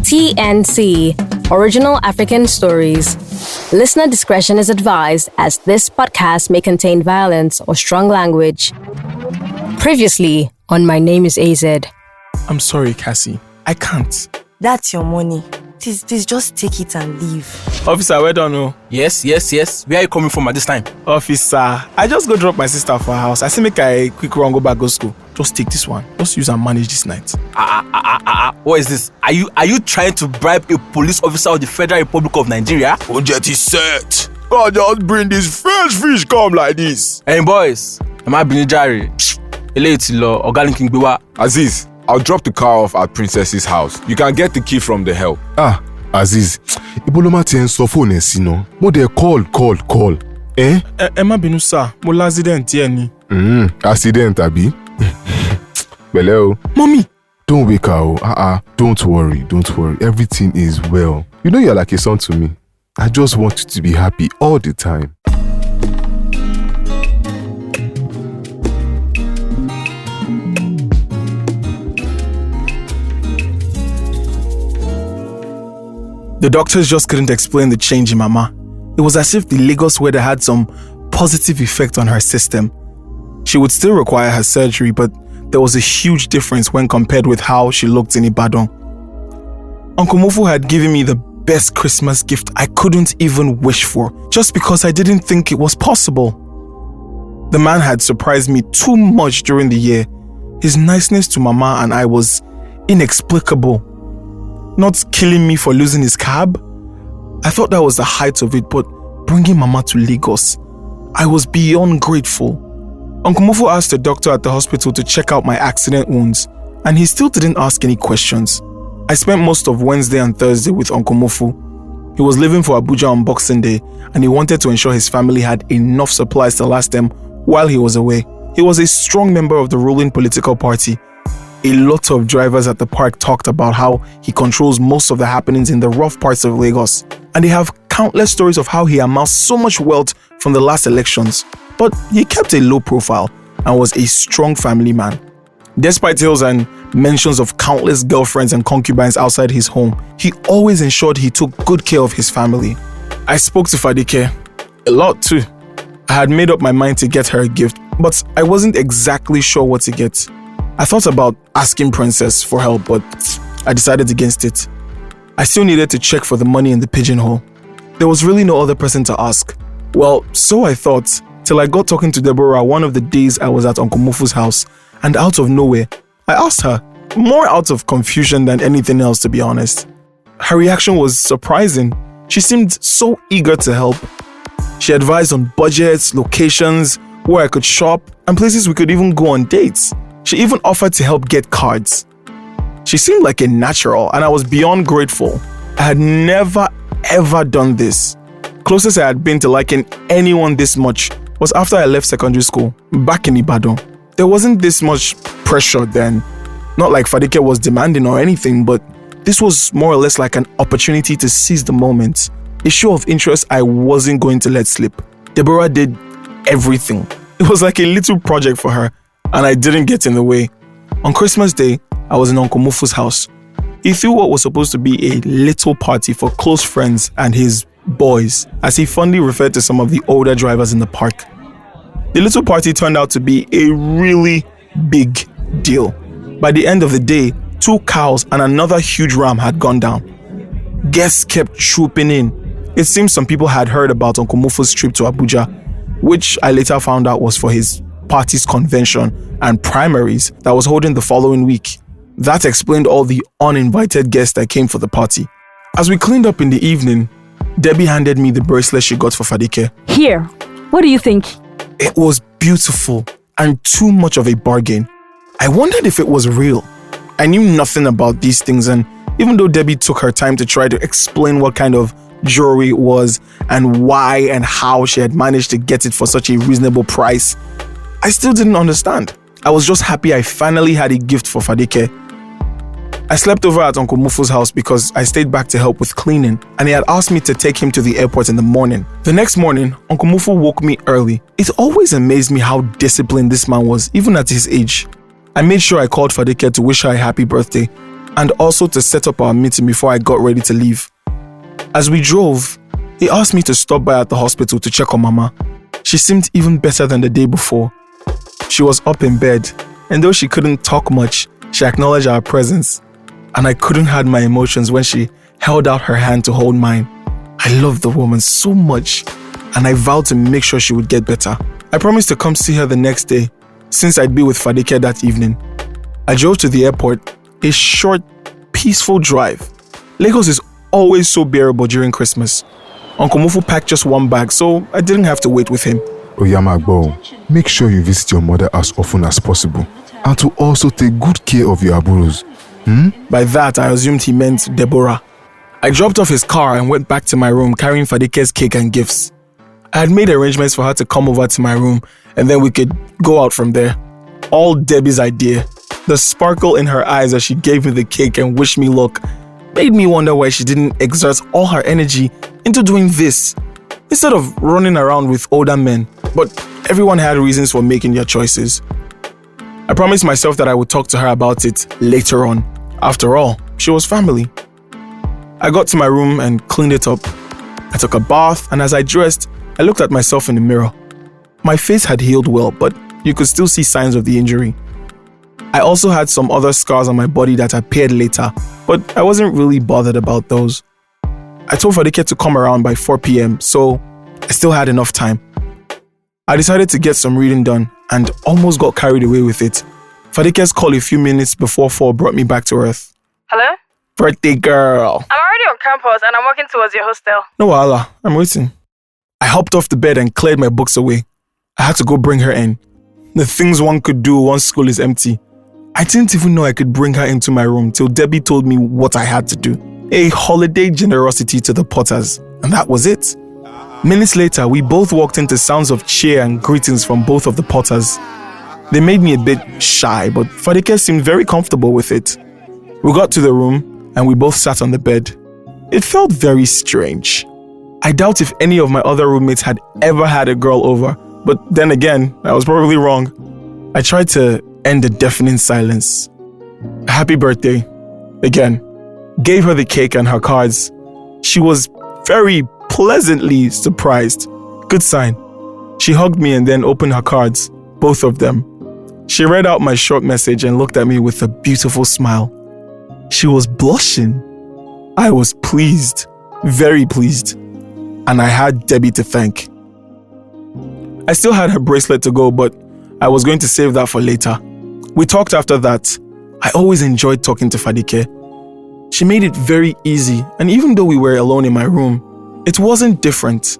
TNC, Original African Stories. Listener discretion is advised as this podcast may contain violence or strong language. Previously on My Name is A-Zed. I'm sorry, Kassy. I can't. That's your money. Please just take it and leave. Officer, well done, oh. Yes. Where are you coming from at this time? Officer, I just go drop my sister for her house. I say make a quick run, go back, go school. Just take this one. Just use and manage this night. What is this? Are you trying to bribe a police officer of the Federal Republic of Nigeria? Budget is set. God just bring this fresh fish come like this. Hey boys, am I being Jari? Azeez, I'll drop the car off at Princess's house. You can get the key from the help. Azeez, Iboloma ti en sọ phone ẹ sí ná. Mo dey call. Ẹ má bínú sir, mo l'accident díẹ̀ ni. Accident àbí? Pẹ̀lẹ́ o. Mommy! Don't wake her. Don't worry. Everything is well. You know you're like a son to me. I just want you to be happy all the time. The doctors just couldn't explain the change in Mama. It was as if the Lagos weather had some positive effect on her system. She would still require her surgery, but there was a huge difference when compared with how she looked in Ibadan. Uncle Mufu had given me the best Christmas gift I couldn't even wish for, just because I didn't think it was possible. The man had surprised me too much during the year. His niceness to Mama and I was inexplicable. Not killing me for losing his cab? I thought that was the height of it, but bringing Mama to Lagos, I was beyond grateful. Uncle Mufu asked the doctor at the hospital to check out my accident wounds, and he still didn't ask any questions. I spent most of Wednesday and Thursday with Uncle Mufu. He was leaving for Abuja on Boxing Day, and he wanted to ensure his family had enough supplies to last them while he was away. He was a strong member of the ruling political party. A lot of drivers at the park talked about how he controls most of the happenings in the rough parts of Lagos, and they have countless stories of how he amassed so much wealth from the last elections. But he kept a low profile and was a strong family man. Despite tales and mentions of countless girlfriends and concubines outside his home, he always ensured he took good care of his family. I spoke to Fadeke a lot too. I had made up my mind to get her a gift, but I wasn't exactly sure what to get. I thought about asking Princess for help, but I decided against it. I still needed to check for the money in the pigeonhole. There was really no other person to ask. Well, so I thought, till I got talking to Deborah one of the days I was at Uncle Mufu's house, and out of nowhere, I asked her, more out of confusion than anything else, to be honest. Her reaction was surprising. She seemed so eager to help. She advised on budgets, locations, where I could shop, and places we could even go on dates. She even offered to help get cards. She seemed like a natural, and I was beyond grateful. I had never ever done this. Closest I had been to liking anyone this much was after I left secondary school, back in Ibadan. There wasn't this much pressure then. Not like Fadeke was demanding or anything, but this was more or less like an opportunity to seize the moment. A show of interest I wasn't going to let slip. Deborah did everything. It was like a little project for her, and I didn't get in the way. On Christmas Day, I was in Uncle Mufu's house. He threw what was supposed to be a little party for close friends and his boys, as he fondly referred to some of the older drivers in the park. The little party turned out to be a really big deal. By the end of the day, 2 cows and another huge ram had gone down. Guests kept trooping in. It seems some people had heard about Uncle Mufu's trip to Abuja, which I later found out was for his party's convention and primaries that was holding the following week. That explained all the uninvited guests that came for the party. As we cleaned up in the evening, Debby handed me the bracelet she got for Fadeke. Here, what do you think? It was beautiful and too much of a bargain. I wondered if it was real. I knew nothing about these things, and even though Debby took her time to try to explain what kind of jewelry it was and why and how she had managed to get it for such a reasonable price, I still didn't understand. I was just happy I finally had a gift for Fadeke. I slept over at Uncle Mufu's house because I stayed back to help with cleaning, and he had asked me to take him to the airport in the morning. The next morning, Uncle Mufu woke me early. It always amazed me how disciplined this man was, even at his age. I made sure I called Fadeke to wish her a happy birthday and also to set up our meeting before I got ready to leave. As we drove, he asked me to stop by at the hospital to check on Mama. She seemed even better than the day before. She was up in bed, and though she couldn't talk much, she acknowledged our presence, and I couldn't hide my emotions when she held out her hand to hold mine. I loved the woman so much, and I vowed to make sure she would get better. I promised to come see her the next day, since I'd be with Fadeke that evening. I drove to the airport, a short, peaceful drive. Lagos is always so bearable during Christmas. Uncle Mufu packed just one bag, so I didn't have to wait with him. Oyamagbo, make sure you visit your mother as often as possible, and to also take good care of your aburos. By that, I assumed he meant Deborah. I dropped off his car and went back to my room carrying Fadeke's cake and gifts. I had made arrangements for her to come over to my room and then we could go out from there. All Debby's idea. The sparkle in her eyes as she gave me the cake and wished me luck made me wonder why she didn't exert all her energy into doing this instead of running around with older men. But everyone had reasons for making their choices. I promised myself that I would talk to her about it later on. After all, she was family. I got to my room and cleaned it up. I took a bath, and as I dressed, I looked at myself in the mirror. My face had healed well, but you could still see signs of the injury. I also had some other scars on my body that appeared later, but I wasn't really bothered about those. I told Fadeke to come around by 4 p.m, so I still had enough time. I decided to get some reading done and almost got carried away with it. Fadeke's call a few minutes before 4 brought me back to earth. Hello? Birthday girl. I'm already on campus and I'm walking towards your hostel. No wahala, I'm waiting. I hopped off the bed and cleared my books away. I had to go bring her in. The things one could do once school is empty. I didn't even know I could bring her into my room till Debby told me what I had to do. A holiday generosity to the Potters, and that was it. Minutes later, we both walked into sounds of cheer and greetings from both of the Potters. They made me a bit shy, but Fadeke seemed very comfortable with it. We got to the room, and we both sat on the bed. It felt very strange. I doubt if any of my other roommates had ever had a girl over, but then again, I was probably wrong. I tried to end the deafening silence. Happy birthday, again. Gave her the cake and her cards. She was very pleasantly surprised. Good sign. She hugged me and then opened her cards, both of them. She read out my short message and looked at me with a beautiful smile. She was blushing. I was pleased, very pleased, and I had Debby to thank. I still had her bracelet to go, but I was going to save that for later. We talked after that. I always enjoyed talking to Fadeke. She made it very easy, and even though we were alone in my room, it wasn't different.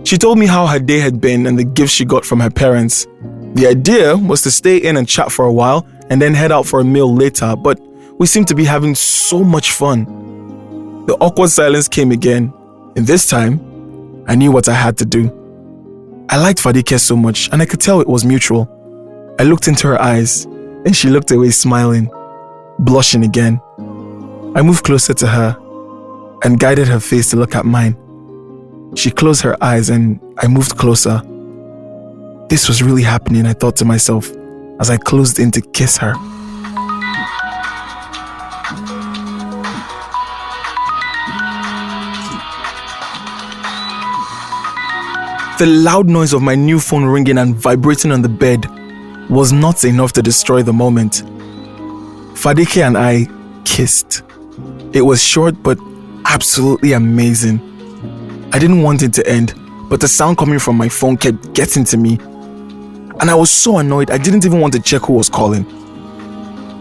She told me how her day had been and the gifts she got from her parents. The idea was to stay in and chat for a while and then head out for a meal later, but we seemed to be having so much fun. The awkward silence came again, and this time, I knew what I had to do. I liked Fadeke so much, and I could tell it was mutual. I looked into her eyes, and she looked away smiling, blushing again. I moved closer to her and guided her face to look at mine. She closed her eyes and I moved closer. This was really happening, I thought to myself, as I closed in to kiss her. The loud noise of my new phone ringing and vibrating on the bed was not enough to destroy the moment. Fadeke and I kissed. It was short but absolutely amazing. I didn't want it to end, but the sound coming from my phone kept getting to me. And I was so annoyed I didn't even want to check who was calling.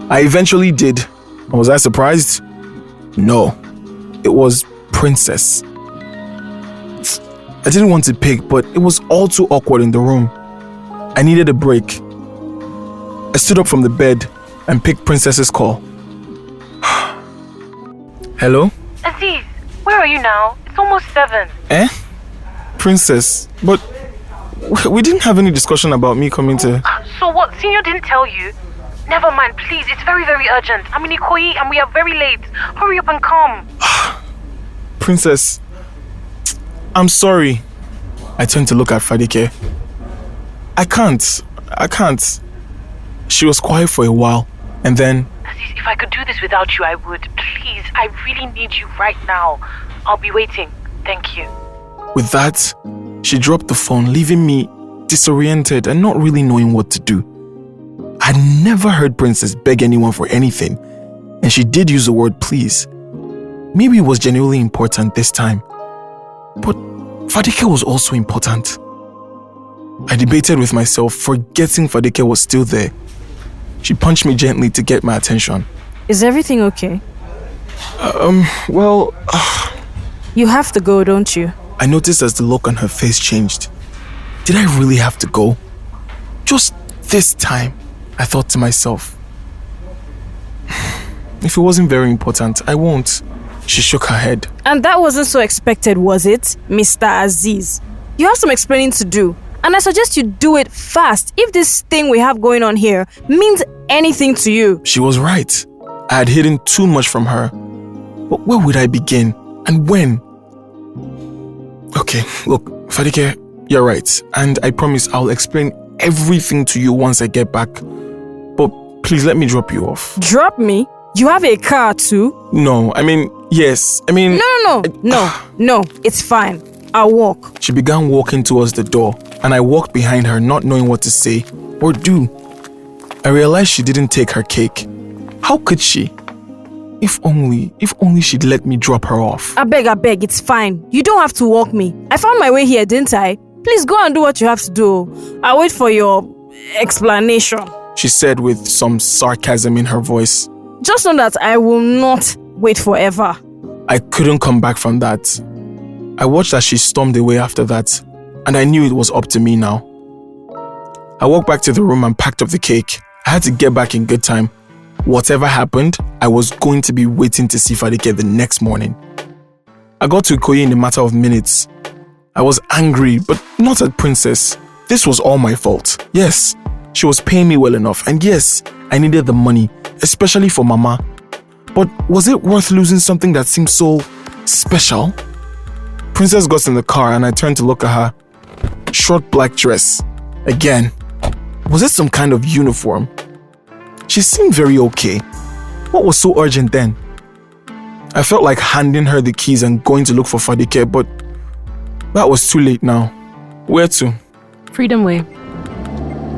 I eventually did. Was I surprised? No. It was Princess. I didn't want to pick, but it was all too awkward in the room. I needed a break. I stood up from the bed and picked Princess's call. Hello? Azeez, where are you now? It's almost 7. Princess, but we didn't have any discussion about me coming to... So what, Senior didn't tell you? Never mind, please, it's very, very urgent. I'm in Ikoyi and we are very late. Hurry up and come. Princess, I'm sorry. I turned to look at Fadeke. I can't. She was quiet for a while, and then... Azeez, if I could do this without you, I would. Please, I really need you right now. I'll be waiting. Thank you. With that, she dropped the phone, leaving me disoriented and not really knowing what to do. I'd never heard Princess beg anyone for anything, and she did use the word please. Maybe it was genuinely important this time. But Fadeke was also important. I debated with myself, forgetting Fadeke was still there. She punched me gently to get my attention. Is everything okay? Well... You have to go, don't you? I noticed as the look on her face changed. Did I really have to go? Just this time, I thought to myself. If it wasn't very important, I won't. She shook her head. And that wasn't so expected, was it, Mr. Azeez? You have some explaining to do. And I suggest you do it fast if this thing we have going on here means anything to you. She was right. I had hidden too much from her. But where would I begin? And when? Okay, look, Fadeke, you're right. And I promise I'll explain everything to you once I get back. But please let me drop you off. Drop me? You have a car too? No, I mean, yes. I mean... No, it's fine. I'll walk. She began walking towards the door, and I walked behind her, not knowing what to say or do. I realized she didn't take her cake. How could she? If only she'd let me drop her off. I beg, it's fine. You don't have to walk me. I found my way here, didn't I? Please go and do what you have to do. I'll wait for your explanation. She said with some sarcasm in her voice. Just know that I will not wait forever. I couldn't come back from that. I watched as she stormed away after that, and I knew it was up to me now. I walked back to the room and packed up the cake. I had to get back in good time. Whatever happened, I was going to be waiting to see Fadeke the next morning. I got to Ikoyi in a matter of minutes. I was angry, but not at Princess. This was all my fault. Yes, she was paying me well enough, and yes, I needed the money, especially for Mama. But was it worth losing something that seemed so special? Princess got in the car and I turned to look at her. Short black dress. Again. Was it some kind of uniform? She seemed very okay. What was so urgent then? I felt like handing her the keys and going to look for Fadeke, but that was too late now. Where to? Freedom Way.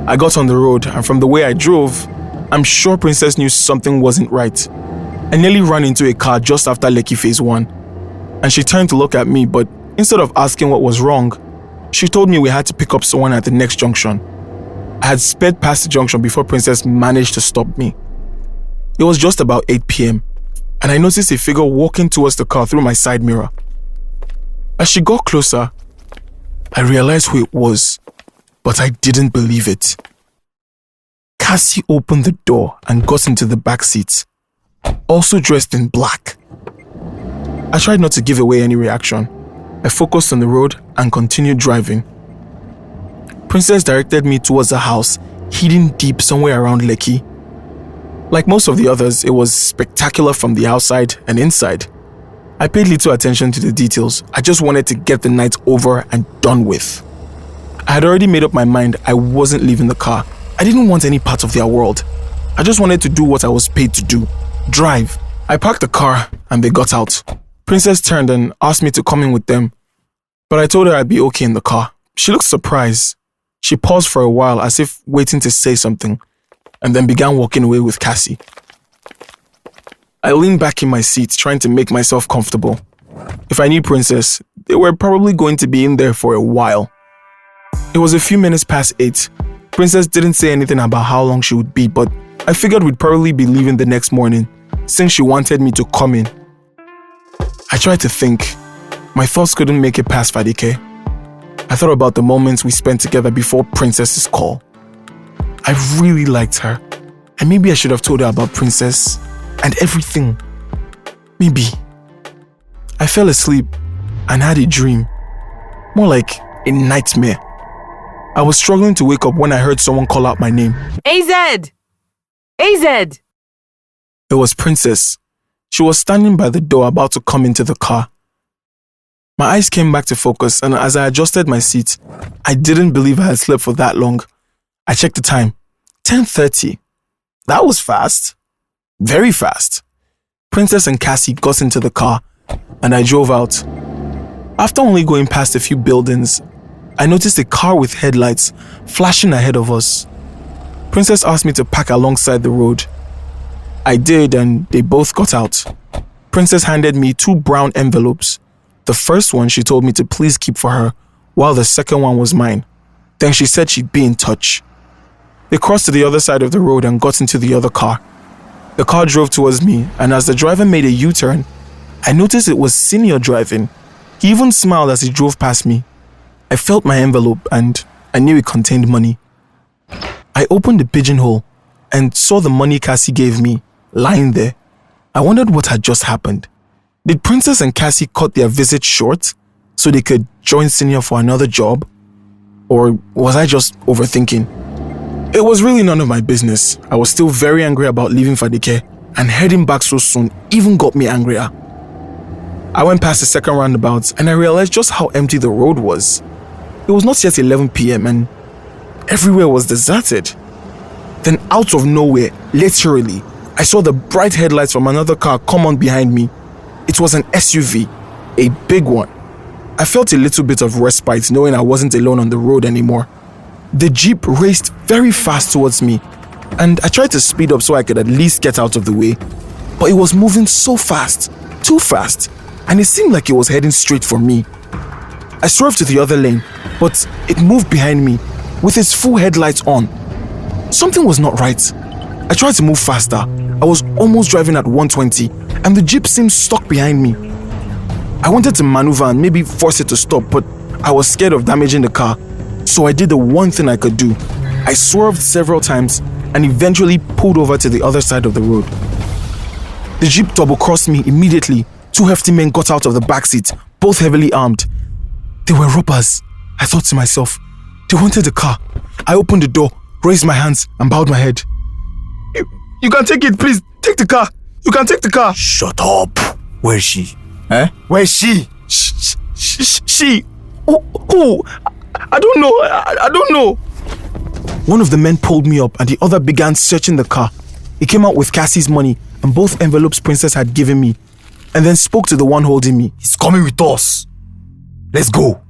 I got on the road, and from the way I drove, I'm sure Princess knew something wasn't right. I nearly ran into a car just after Lekki Phase 1. And she turned to look at me, but instead of asking what was wrong, she told me we had to pick up someone at the next junction. I had sped past the junction before Princess managed to stop me. It was just about 8 p.m. and I noticed a figure walking towards the car through my side mirror. As she got closer, I realized who it was, but I didn't believe it. Kassy opened the door and got into the back seat, also dressed in black. I tried not to give away any reaction. I focused on the road and continued driving. Princess directed me towards a house hidden deep somewhere around Lekki. Like most of the others, it was spectacular from the outside and inside. I paid little attention to the details. I just wanted to get the night over and done with. I had already made up my mind I wasn't leaving the car. I didn't want any part of their world. I just wanted to do what I was paid to do. Drive. I parked the car and they got out. Princess turned and asked me to come in with them, but I told her I'd be okay in the car. She looked surprised. She paused for a while as if waiting to say something, and then began walking away with Kassy. I leaned back in my seat, trying to make myself comfortable. If I knew Princess, they were probably going to be in there for a while. It was a few minutes past 8. Princess didn't say anything about how long she would be, but I figured we'd probably be leaving the next morning, since she wanted me to come in. I tried to think. My thoughts couldn't make it past Fadeke. I thought about the moments we spent together before Princess's call. I really liked her, and maybe I should have told her about Princess and everything. Maybe. I fell asleep and had a dream. More like a nightmare. I was struggling to wake up when I heard someone call out my name. A-Zed! A-Zed! It was Princess. She was standing by the door about to come into the car. My eyes came back to focus, and as I adjusted my seat, I didn't believe I had slept for that long. I checked the time. 10:30. That was fast. Very fast. Princess and Kassy got into the car and I drove out. After only going past a few buildings, I noticed a car with headlights flashing ahead of us. Princess asked me to park alongside the road. I did and they both got out. Princess handed me 2 brown envelopes. The first one she told me to please keep for her, while the second one was mine. Then she said she'd be in touch. They crossed to the other side of the road and got into the other car. The car drove towards me, and as the driver made a U-turn, I noticed it was Senior driving. He even smiled as he drove past me. I felt my envelope and I knew it contained money. I opened the pigeonhole and saw the money Kassy gave me lying there. I wondered what had just happened. Did Princess and Kassy cut their visit short so they could join Senior for another job? Or was I just overthinking? It was really none of my business. I was still very angry about leaving Fadeke, and heading back so soon even got me angrier. I went past the second roundabout and I realized just how empty the road was. It was not yet 11 p.m. and everywhere was deserted. Then out of nowhere, literally, I saw the bright headlights from another car come on behind me. It was an SUV, a big one. I felt a little bit of respite knowing I wasn't alone on the road anymore. The Jeep raced very fast towards me, and I tried to speed up so I could at least get out of the way. But it was moving so fast, too fast, and it seemed like it was heading straight for me. I swerved to the other lane, but it moved behind me with its full headlights on. Something was not right. I tried to move faster. I was almost driving at 120, and the Jeep seemed stuck behind me. I wanted to maneuver and maybe force it to stop, but I was scared of damaging the car, so I did the one thing I could do. I swerved several times and eventually pulled over to the other side of the road. The Jeep double-crossed me immediately. 2 hefty men got out of the backseat, both heavily armed. They were robbers, I thought to myself. They wanted the car. I opened the door, raised my hands, and bowed my head. You can take it, please. Take the car. You can take the car. Shut up. Where is she? Eh? Where is she? She. Who? I don't know. I don't know. One of the men pulled me up and the other began searching the car. He came out with Kassy's money and both envelopes Princess had given me, and then spoke to the one holding me. He's coming with us. Let's go.